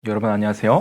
여러분 안녕하세요.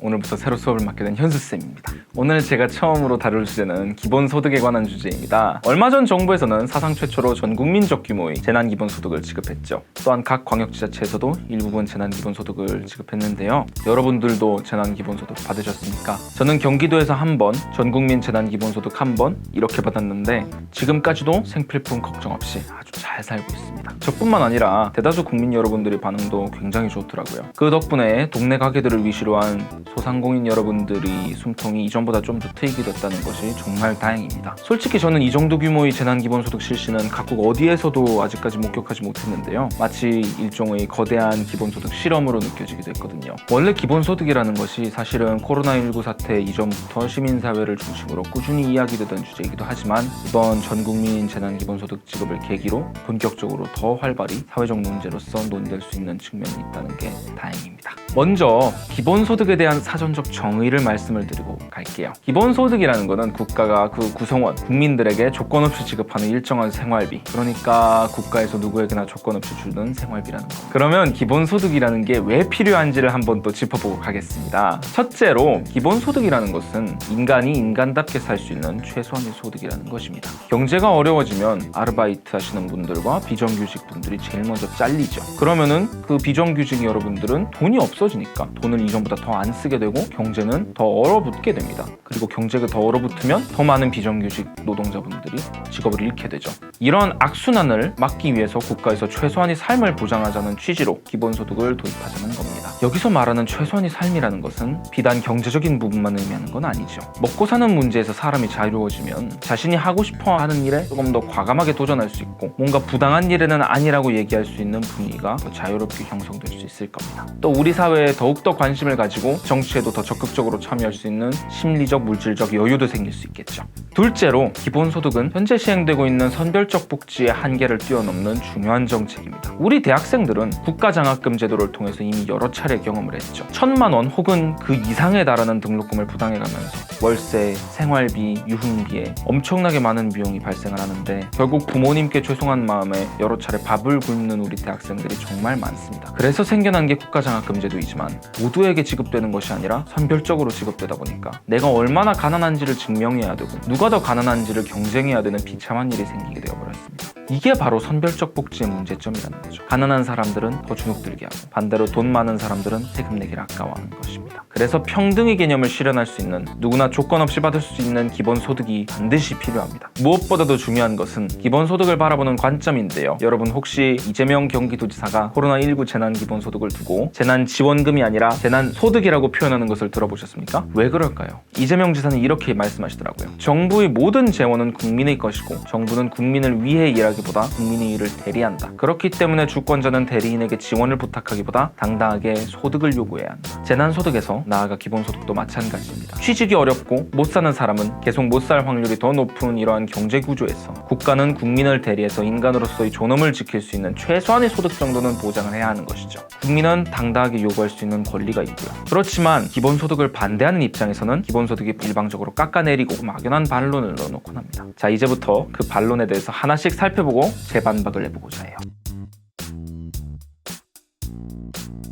오늘부터 새로 수업을 맡게 된 현수쌤입니다. 오늘 제가 처음으로 다룰 주제는 기본소득에 관한 주제입니다. 얼마 전 정부에서는 사상 최초로 전 국민적 규모의 재난기본소득을 지급했죠. 또한 각 광역지자체에서도 일부분 재난기본소득을 지급했는데요. 여러분들도 재난기본소득 받으셨습니까? 저는 경기도에서 한 번, 전국민 재난기본소득 한 번 이렇게 받았는데 지금까지도 생필품 걱정 없이 아주 잘 살고 있습니다. 저뿐만 아니라 대다수 국민 여러분들의 반응도 굉장히 좋더라고요. 그 덕분에 동네 가게들을 위시로 한 소상공인 여러분들이 숨통이 이전보다 좀 더 트이게 됐다는 것이 정말 다행입니다. 솔직히 저는 이 정도 규모의 재난기본소득 실시는 각국 어디에서도 아직까지 목격하지 못했는데요. 마치 일종의 거대한 기본소득 실험으로 느껴지기도 했거든요. 원래 기본소득이라는 것이 사실은 코로나19 사태 이전부터 시민사회를 중심으로 꾸준히 이야기되던 주제이기도 하지만 이번 전국민 재난기본소득 지급을 계기로 본격적으로 더 활발히 사회적 문제로서 논의될 수 있는 측면이 있다는 게 다행입니다. 먼저 기본소득에 대한 사전적 정의를 말씀을 드리고 갈게요. 기본소득이라는 것은 국가가 그 구성원, 국민들에게 조건 없이 지급하는 일정한 생활비, 그러니까 국가에서 누구에게나 조건 없이 주는 생활비라는 겁니다. 그러면 기본소득이라는 게 왜 필요한지를 한번 또 짚어보고 가겠습니다. 첫째로 기본소득이라는 것은 인간이 인간답게 살 수 있는 최소한의 소득이라는 것입니다. 경제가 어려워지면 아르바이트 하시는 분들과 비정규직 분들이 제일 먼저 잘리죠. 그러면은 그 비정규직 여러분들은 돈이 없어지니까 돈을 이전보다 더 안 쓰게 되고 경제는 더 얼어붙게 됩니다. 그리고 경제가 더 얼어붙으면 더 많은 비정규직 노동자분들이 직업을 잃게 되죠. 이런 악순환을 막기 위해서 국가에서 최소한의 삶을 보장하자는 취지로 기본소득을 도입하자는 겁니다. 여기서 말하는 최소한의 삶이라는 것은 비단 경제적인 부분만 의미하는 건 아니죠. 먹고 사는 문제에서 사람이 자유로워지면 자신이 하고 싶어 하는 일에 조금 더 과감하게 도전할 수 있고 뭔가 부당한 일에는 아니라고 얘기할 수 있는 분위기가 더 자유롭게 형성될 수 있을 겁니다. 또 우리 사회에 더욱더 관심을 가지고 정치에도 더 적극적으로 참여할 수 있는 심리적, 물질적 여유도 생길 수 있겠죠. 둘째로 기본소득은 현재 시행되고 있는 선별적 복지의 한계를 뛰어넘는 중요한 정책입니다. 우리 대학생들은 국가장학금 제도를 통해서 이미 여러 차례 경험을 했죠. 1,000만 원 혹은 그 이상에 달하는 등록금을 부담해가면서 월세, 생활비, 유흥비에 엄청나게 많은 비용이 발생을 하는데 결국 부모님께 죄송한 마음에 여러 차례 밥을 굶는 우리 대학생들이 정말 많습니다. 그래서 생겨난 게 국가장학금 제도이지만 모두에게 지급되는 것이 아니라 선별적으로 지급되다 보니까 내가 얼마나 가난한지를 증명해야 되고 누가 더 가난한지를 경쟁해야 되는 비참한 일이 생기게 되어버렸습니다. 이게 바로 선별적 복지의 문제점이라는 거죠. 가난한 사람들은 더 주눅들게 하고 반대로 돈 많은 사람들은 세금 내기를 아까워하는 것입니다. 그래서 평등의 개념을 실현할 수 있는 누구나 조건 없이 받을 수 있는 기본소득이 반드시 필요합니다. 무엇보다도 중요한 것은 기본소득을 바라보는 관점인데요. 여러분 혹시 이재명 경기도지사가 코로나19 재난기본소득을 두고 재난지원금이 아니라 재난소득이라고 표현하는 것을 들어보셨습니까? 왜 그럴까요? 이재명 지사는 이렇게 말씀하시더라고요. 정부의 모든 재원은 국민의 것이고 정부는 국민을 위해 일하기보다 국민의 일을 대리한다. 그렇기 때문에 주권자는 대리인에게 지원을 부탁하기보다 당당하게 소득을 요구해야 한다. 재난소득에서 나아가 기본소득도 마찬가지입니다. 취직이 어렵고 못 사는 사람은 계속 못 살 확률이 더 높은 이러한 경제구조에서 국가는 국민을 대리해서 인간으로서의 존엄을 지킬 수 있는 최소한의 소득 정도는 보장을 해야 하는 것이죠. 국민은 당당하게 요구할 수 있는 권리가 있고요. 그렇지만 기본소득을 반대하는 입장에서는 기본소득이 일방적으로 깎아내리고 막연한 반론을 넣어놓곤 합니다. 자, 이제부터 그 반론에 대해서 하나씩 살펴보고 재반박을 해보고자 해요.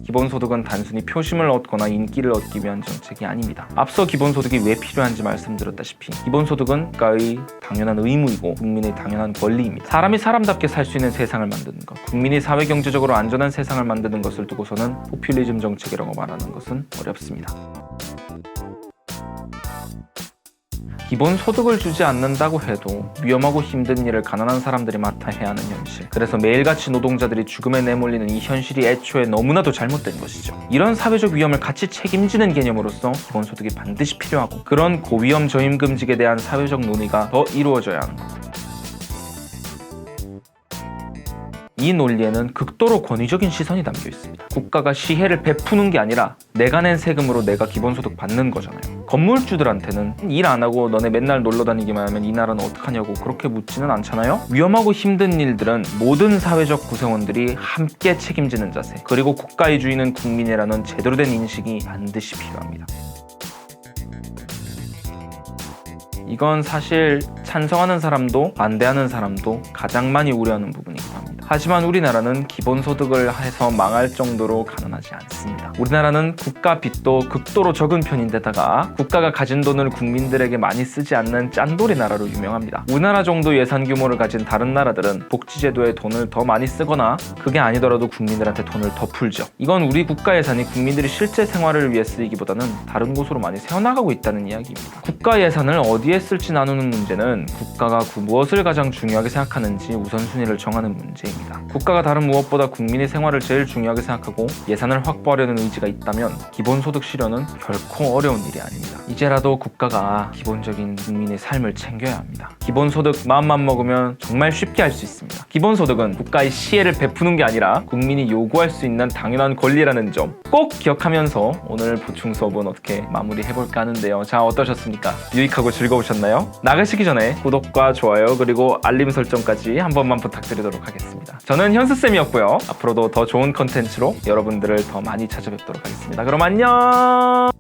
기본소득은 단순히 표심을 얻거나 인기를 얻기 위한 정책이 아닙니다. 앞서 기본소득이 왜 필요한지 말씀드렸다시피 기본소득은 국가의 당연한 의무이고 국민의 당연한 권리입니다. 사람이 사람답게 살 수 있는 세상을 만드는 것, 국민이 사회경제적으로 안전한 세상을 만드는 것을 두고서는 포퓰리즘 정책이라고 말하는 것은 어렵습니다. 기본소득을 주지 않는다고 해도 위험하고 힘든 일을 가난한 사람들이 맡아 해야 하는 현실, 그래서 매일같이 노동자들이 죽음에 내몰리는 이 현실이 애초에 너무나도 잘못된 것이죠. 이런 사회적 위험을 같이 책임지는 개념으로서 기본소득이 반드시 필요하고 그런 고위험 저임금직에 대한 사회적 논의가 더 이루어져야 하는 겁니다. 이 논리에는 극도로 권위적인 시선이 담겨 있습니다. 국가가 시혜를 베푸는 게 아니라 내가 낸 세금으로 내가 기본소득 받는 거잖아요. 건물주들한테는 일 안 하고 너네 맨날 놀러 다니기만 하면 이 나라는 어떡하냐고 그렇게 묻지는 않잖아요. 위험하고 힘든 일들은 모든 사회적 구성원들이 함께 책임지는 자세, 그리고 국가의 주인은 국민이라는 제대로 된 인식이 반드시 필요합니다. 이건 사실 찬성하는 사람도 반대하는 사람도 가장 많이 우려하는 부분이기도 합니다. 하지만 우리나라는 기본소득을 해서 망할 정도로 가난하지 않습니다. 우리나라는 국가 빚도 극도로 적은 편인데다가 국가가 가진 돈을 국민들에게 많이 쓰지 않는 짠돌이 나라로 유명합니다. 우리나라 정도 예산 규모를 가진 다른 나라들은 복지제도에 돈을 더 많이 쓰거나 그게 아니더라도 국민들한테 돈을 더 풀죠. 이건 우리 국가 예산이 국민들이 실제 생활을 위해 쓰이기보다는 다른 곳으로 많이 새어나가고 있다는 이야기입니다. 국가 예산을 어디에 쓸지 나누는 문제는 국가가 무엇을 가장 중요하게 생각하는지 우선순위를 정하는 문제입니다. 국가가 다른 무엇보다 국민의 생활을 제일 중요하게 생각하고 예산을 확보하려는 의지가 있다면 기본소득 실현은 결코 어려운 일이 아닙니다. 이제라도 국가가 기본적인 국민의 삶을 챙겨야 합니다. 기본소득 마음만 먹으면 정말 쉽게 할 수 있습니다. 기본소득은 국가의 시혜를 베푸는 게 아니라 국민이 요구할 수 있는 당연한 권리라는 점 꼭 기억하면서 오늘 보충 수업은 어떻게 마무리해볼까 하는데요. 자, 어떠셨습니까? 유익하고 즐거우셨나요? 나가시기 전에 구독과 좋아요 그리고 알림 설정까지 한 번만 부탁드리도록 하겠습니다. 저는 현수쌤이었고요. 앞으로도 더 좋은 컨텐츠로 여러분들을 더 많이 찾아뵙도록 하겠습니다. 그럼 안녕!